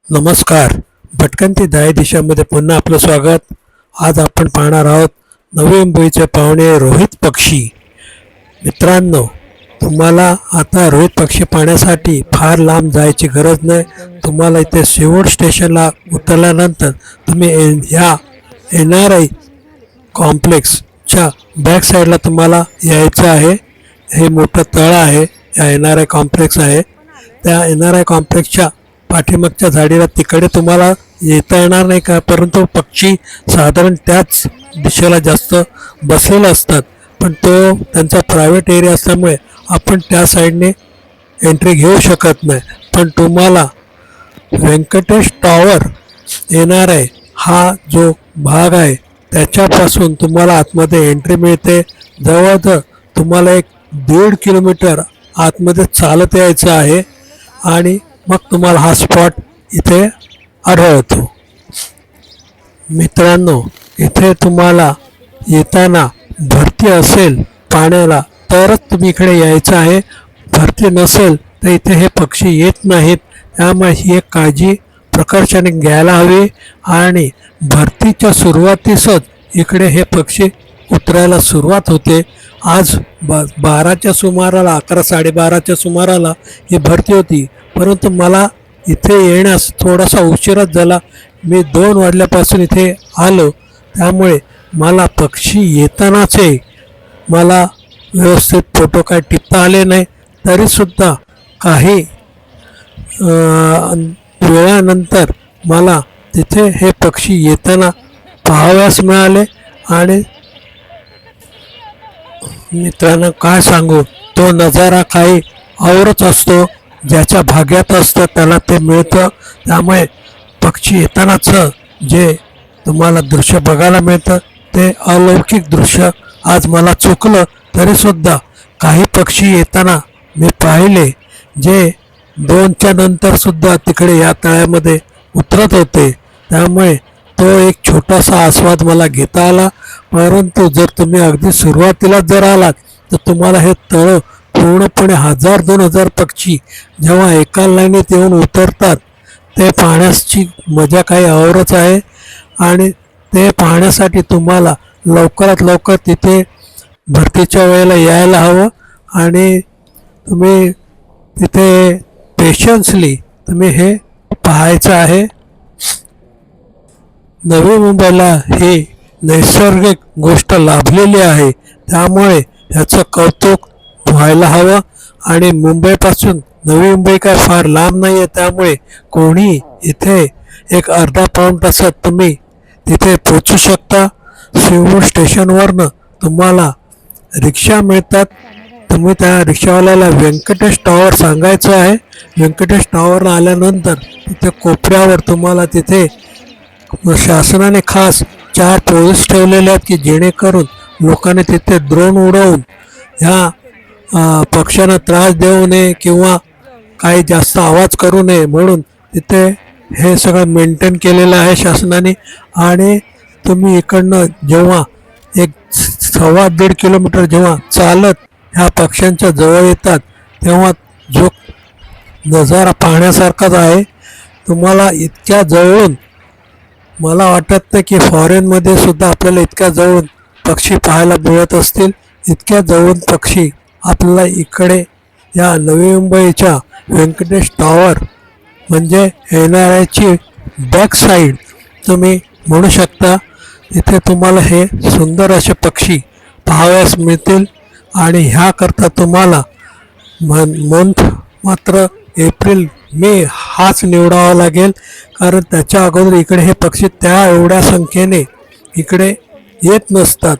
नमस्कार. भटकंती दाय दिशामध्ये पुन्हा आपलं स्वागत. आज आपण पाहणार आहोत नवी मुंबईचे पाहुणे रोहित पक्षी. मित्रांनो, तुम्हाला आता रोहित पक्षी पाहण्यासाठी फार लांब जायची गरज नाही. तुम्हाला इथे शेवट स्टेशनला उतरल्यानंतर तुम्ही ह्या NRI कॉम्प्लेक्सच्या बॅक साईडला तुम्हाला यायचं आहे. हे मोठं तळ आहे, या NRI कॉम्प्लेक्स आहे. त्या NRI कॉम्प्लेक्सच्या पाठीमागच्या झाडीला तिकडे तुम्हाला येता येणार नाही का, परंतु पक्षी साधारण त्याच दिशेला जास्त बसलेले असतात. पण तो त्यांचा प्रायव्हेट एरिया असल्यामुळे आपण त्या साईडने एंट्री घेऊ शकत नाही. पण तुम्हाला व्यंकटेश टॉवर NRI हा जो भाग आहे त्याच्यापासून तुम्हाला आतमध्ये एंट्री मिळते. जवळजवळ तुम्हाला 1.5 किलोमीटर आतमध्ये चालत यायचं आहे आणि मग तुम्हाला हा स्पॉट इथे आढळतो. मित्रांनो, इथे तुम्हाला येताना भरती असेल पाण्याला तरच तुम्ही इकडे यायचं आहे. भरती नसेल तर इथे हे पक्षी येत नाहीत. त्यामुळे ही एक काळजी प्रकर्षाने घ्यायला हवी. आणि भरतीच्या सुरुवातीसच इकडे हे पक्षी उतरायला सुरुवात होते. आज 12च्या सुमाराला, 11-12:30च्या सुमाराला ही भरती होती. परंतु मला इथे येण्यास थोडासा उशीरच झाला. मी 2 वाजल्यापासून इथे आलो. त्यामुळे मला पक्षी येतानाचे मला व्यवस्थित फोटो काय टिपता आले नाही. तरीसुद्धा काही वेळानंतर मला तिथे हे पक्षी येताना पाहावयास मिळाले. आणि मित्रांनो, काय सांगू, तो नजारा काही औरच असतो. ज्याच्या भाग्यात असतं त्याला ते मिळतं. त्यामुळे पक्षी येतानाच जे तुम्हाला दृश्य बघायला मिळतं ते अलौकिक दृश्य आज मला चुकलं. तरीसुद्धा काही पक्षी येताना मी पाहिले जे 2च्या नंतरसुद्धा तिकडे या तळ्यामध्ये उतरत होते. त्यामुळे तो एक छोटासा आस्वाद मला घेता आला. परंतु जर तुम्ही अगदी सुरुवातीला जर आलात तर तुम्हाला हे तळं पूर्णपणे 1000-2000 पक्षी जेव्हा एका लाईनीत येऊन उतरतात ते पाहण्याची मजा काही औरच आहे. आणि ते पाहण्यासाठी तुम्हाला लवकरात लवकर तिथे भरतीच्या वेळेला यायला हवं. आणि तुम्ही तिथे पेशन्सली तुम्ही हे पाहायचं आहे. नवी मुंबईला ही नैसर्गिक गोष्ट लाभलेली आहे. त्यामुळे ह्याचं कौतुक व्हायला हवं. आणि मुंबईपासून नवी मुंबई काय फार लांब नाही आहे. त्यामुळे कोणी इथे एक अर्धा-पाऊण तासात तुम्ही तिथे पोचू शकता. शिवूर स्टेशनवरनं तुम्हाला रिक्षा मिळतात. तुम्ही त्या रिक्षावाल्याला व्यंकटेश टॉवर सांगायचं आहे. व्यंकटेश टॉवरला आल्यानंतर तिथे कोपऱ्यावर तुम्हाला तिथे शासनाने खास 4 पोलीस ठेवलेले आहेत की जेणेकरून लोकांनी तिथे ड्रोन उडवून ह्या पक्ष्यांना त्रास देऊ नये किंवा काही जास्त आवाज करू नये म्हणून तिथे हे सगळं मेंटेन केलेलं आहे शासनाने. आणि तुम्ही इकडनं जेव्हा 1-1.25 किलोमीटर जेव्हा चालत ह्या पक्ष्यांच्या जवळ येतात तेव्हा जो नजारा पाहण्यासारखाच आहे. तुम्हाला इतक्या जवळून मला वाटत नाही की फॉरेनमध्ये सुद्धा आपल्याला इतक्या जवळून पक्षी पाहायला मिळत असतील. इतक्या जवळून पक्षी आपल्याला इकडे या नवी मुंबईच्या व्यंकटेश टॉवर म्हणजे NRIची बॅक साईड तुम्ही म्हणू शकता. इथे तुम्हाला हे सुंदर असे पक्षी पाहावयास मिळतील. आणि ह्याकरता तुम्हाला मंथ मात्र एप्रिल-मे हाच निवडावा लागेल. कारण त्याच्या अगोदर इकडे हे पक्षी त्या एवढ्या संख्येने इकडे येत नसतात.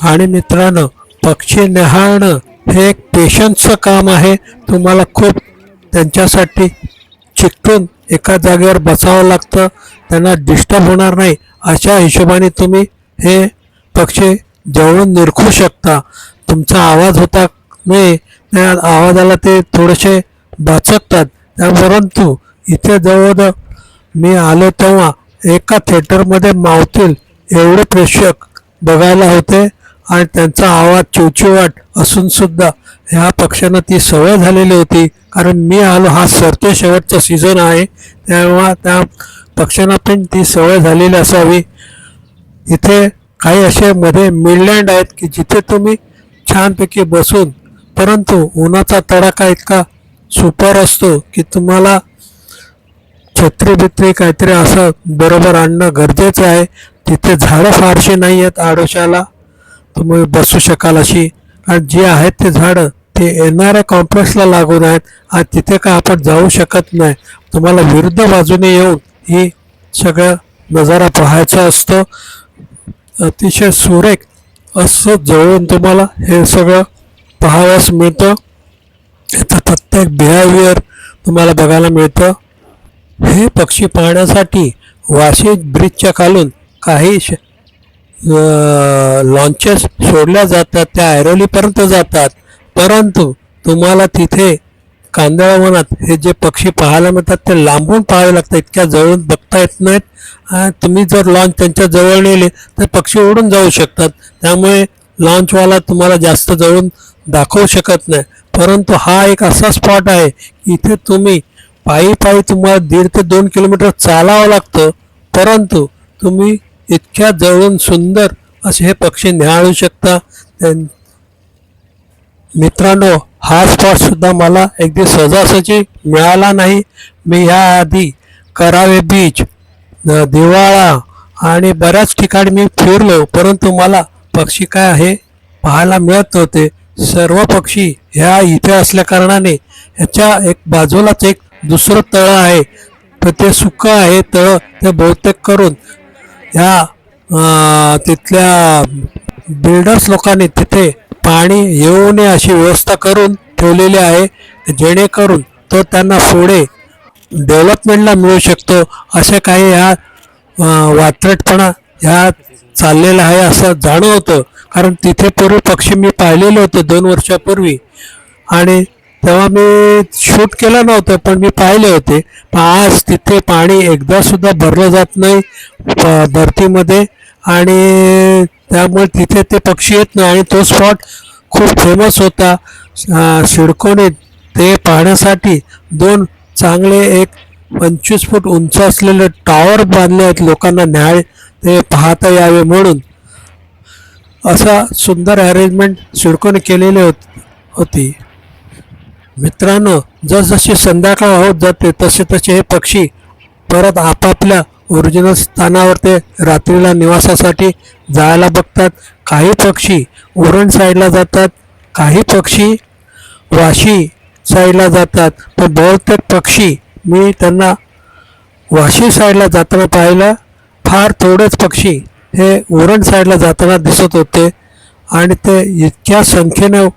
आणि मित्रांनो, पक्षी निहाळणं हे एक पेशन्सचं काम आहे. तुम्हाला खूप त्यांच्यासाठी चिकटून एका जागेवर बसावं लागतं. त्यांना डिस्टर्ब होणार नाही अशा हिशोबाने तुम्ही हे पक्षी जवळून निरखू शकता. तुमचा आवाज होता नाही, त्या आवाजाला ते थोडेसे बाचकतात. परंतु इथे जवळ मी आलो तेव्हा एका थिएटरमध्ये मावतील एवढे प्रेक्षक बघायला होते. आणि त्यांचा आवाज चिवचिवाट असूनसुद्धा ह्या पक्ष्यांना ती सवय झालेली होती कारण मी आलो, हा सरते शेवटचा सीझन आहे, तेव्हा त्या पक्ष्यांना पण ती सवय झालेली असावी. इथे काही असे मध्ये मिडलँड आहेत की जिथे तुम्ही छानपैकी बसून, परंतु उन्हाचा तडाखा इतका सुपर असतो की तुम्हाला छत्री बित्री काहीतरी असं बरोबर आणणं गरजेचं आहे. तिथे झाडं फारशी नाही आहेत आडोशाला तुम्ही बसू शकाल अशी, आणि जी आहेत ते झाडं ते येणाऱ्या कॉम्प्लेक्सला लागून आहेत, आणि तिथे का आपण जाऊ शकत नाही. तुम्हाला विरुद्ध बाजूने येऊन ही सगळं नजारा पाहायचा असतो. अतिशय सुरेख असं जवळून तुम्हाला हे सगळं पाहावयास मिळतं. याचं प्रत्येक बिहेवियर तुम्हाला बघायला मिळतं. हे पक्षी पाहण्यासाठी वाशी ब्रिजच्या खालून काही लॉन्चेस सोडल्या जातात, त्या ऐरोलीपर्यंत जातात, परंतु तुम्हाला तिथे कांदळवनात हे जे पक्षी पाहायला मिळतात ते लांबून पाहावे लागतात, इतक्या जवळून बघता येत नाहीत. तुम्ही जर लॉन्च त्यांच्या जवळ नेले तर पक्षी उडून जाऊ शकतात, त्यामुळे लॉन्चवाला तुम्हाला जास्त जवळून दाखवू शकत नाही. परंतु हा एक असा स्पॉट आहे इथे तुम्ही पायी पायी तुम्हाला 1.5 ते 2 किलोमीटर चालावं लागतं, परंतु तुम्ही इतक्या जवळून सुंदर असे हे पक्षी निहाळू शकता. मित्रांनो, हा स्पॉट सुद्धा मला अगदी सहजासहजी मिळाला नाही. मी ह्याआधी करावे बीच, दिवाळा आणि बऱ्याच ठिकाणी मी फिरलो, परंतु मला पक्षी काय आहे पाहायला मिळत नव्हते. सर्व पक्षी ह्या इथे असल्या कारणाने ह्याच्या एक बाजूलाच एक दुसरं तळं आहे, तर ते सुकं आहे तळं. ते बहुतेक करून ह्या तिथल्या बिल्डर्स लोकांनी तिथे पाणी येऊ नये अशी व्यवस्था करून ठेवलेली आहे, जेणेकरून तो त्यांना पुढे डेव्हलपमेंटला मिळू शकतो. असे काही ह्या वात्रटपणा ह्या चाललेला आहे असं जाणवतं. कारण तिथे पूर्वी पक्षी मी पाहिलेले होते 2 वर्षापूर्वी, आणि तेव्हा मी शूट केलं नव्हतं, पण मी पाहिले होते. पण आज तिथे पाणी एकदा सुद्धा भरलं जात नाही भरतीमध्ये, आणि त्यामुळे तिथे ते पक्षी येत नाही. आणि तो स्पॉट खूप फेमस होता. सिडकोने ते पाहण्यासाठी 2 चांगले एक 25 फूट उंच असलेले टॉवर बांधले आहेत, लोकांना न्याय ते पाहता यावे म्हणून. असा सुंदर अरेंजमेंट सिडकोने केलेली होती. मित्रांनो, जसजशी संध्याकाळ होत जाते तसे तसे हे पक्षी परत आपापल्या ओरिजिनल स्थानावर ते रात्रीला निवासासाठी जायला बघतात. काही पक्षी उरण साईडला जातात, काही पक्षी वाशी साईडला जातात, पण बहुतेक पक्षी मी त्यांना वाशी साईडला जाताना पाहिलं. फार थोडेच पक्षी हे उरण साईडला जाताना दिसत होते, आणि ते इतक्या संख्येने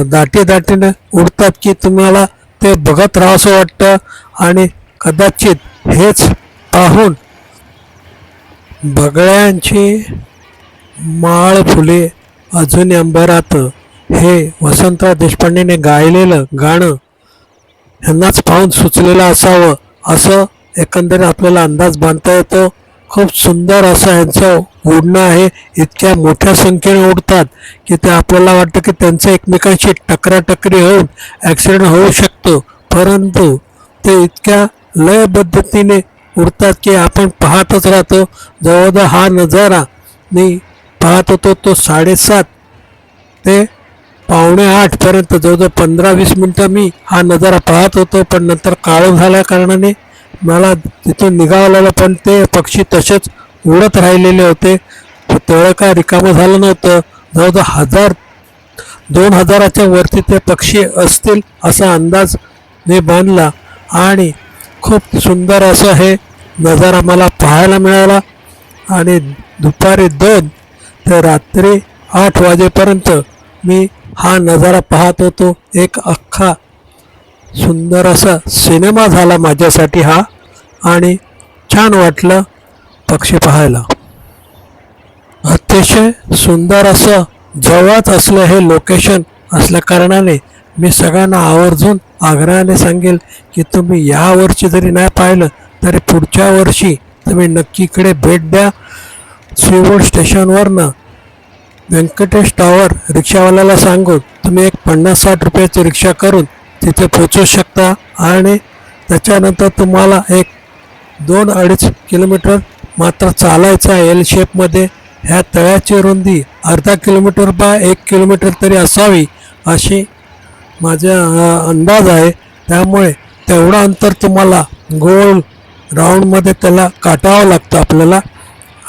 दाटीने उडतात की तुम्हाला ते बघत राहावंसं वाटतं. आणि कदाचित हेच पाहून बगळ्यांची माळ फुले अजून अंबरात हे वसंतराव देशपांडेने गायलेलं गाणं ह्यांनाच पाहून सुचलेलं असावं असं एकंदरीत आपल्याला अंदाज बांधता येतो. खूप सुंदर असं ह्यांचं उडणं आहे. इतक्या मोठ्या संख्येने उडतात की ते आपल्याला वाटतं की त्यांचं एकमेकांशी टकराटकरी होऊन ॲक्सिडेंट होऊ शकतो, परंतु ते इतक्या लयबद्धतीने उडतात की आपण पाहतच राहतो. जवळजवळ हा नजारा मी पाहत होतो तो 7:30 ते 7:45 पर्यंत, जवळजवळ 15-20 मिनटं मी हा नजारा पाहत होतो. पण नंतर काळोख झाल्या कारणाने मला तिथून निघावं लागलं, पण ते पक्षी तसेच उडत राहिलेले होते. तेवढं काय रिकामं झालं नव्हतं. जवळजवळ 1000-2000च्या वरती ते पक्षी असतील असा अंदाज मी बांधला, आणि खूप सुंदर असं हे नजारा मला पाहायला मिळाला. आणि दुपारी 2 ते रात्री 8 वाजेपर्यंत मी हा नजारा पाहत होतो. एक अख्खा सुंदर असा सिनेमा झाला माझ्यासाठी हा, आणि छान वाटलं पक्षी पाहायला. अतिशय सुंदर असं जवळच असलं हे लोकेशन असल्या कारणाने मी सगळ्यांना आवर्जून आग्रहाने सांगेल की तुम्ही यावर्षी जरी नाही पाहिलं तरी पुढच्या वर्षी तुम्ही नक्की इकडे भेट द्या. सीवोड स्टेशनवरनं व्यंकटेश टॉवर रिक्षावाल्याला सांगून तुम्ही एक 50-60 रुपयाची रिक्षा करून तिथे पोचू शकता आणि त्याच्यानंतर तुम्हाला एक 2-2.5 किलोमीटर मात्र चालायचं आहे एल शेपमध्ये. ह्या तळ्याची रुंदी अर्धा किलोमीटर बाय 1 किलोमीटर तरी असावी अशी माझा अंदाज आहे. त्यामुळे तेवढं अंतर तुम्हाला गोल राऊंडमध्ये त्याला काटावं लागतं आपल्याला,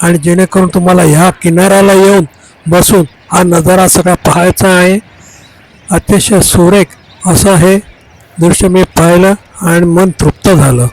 आणि जेणेकरून तुम्हाला ह्या किनाऱ्याला येऊन बसून हा नजारा सगळा पाहायचा आहे. अतिशय सुरेख असं हे दृश्य मी पाहिलं आणि मन तृप्त झालं.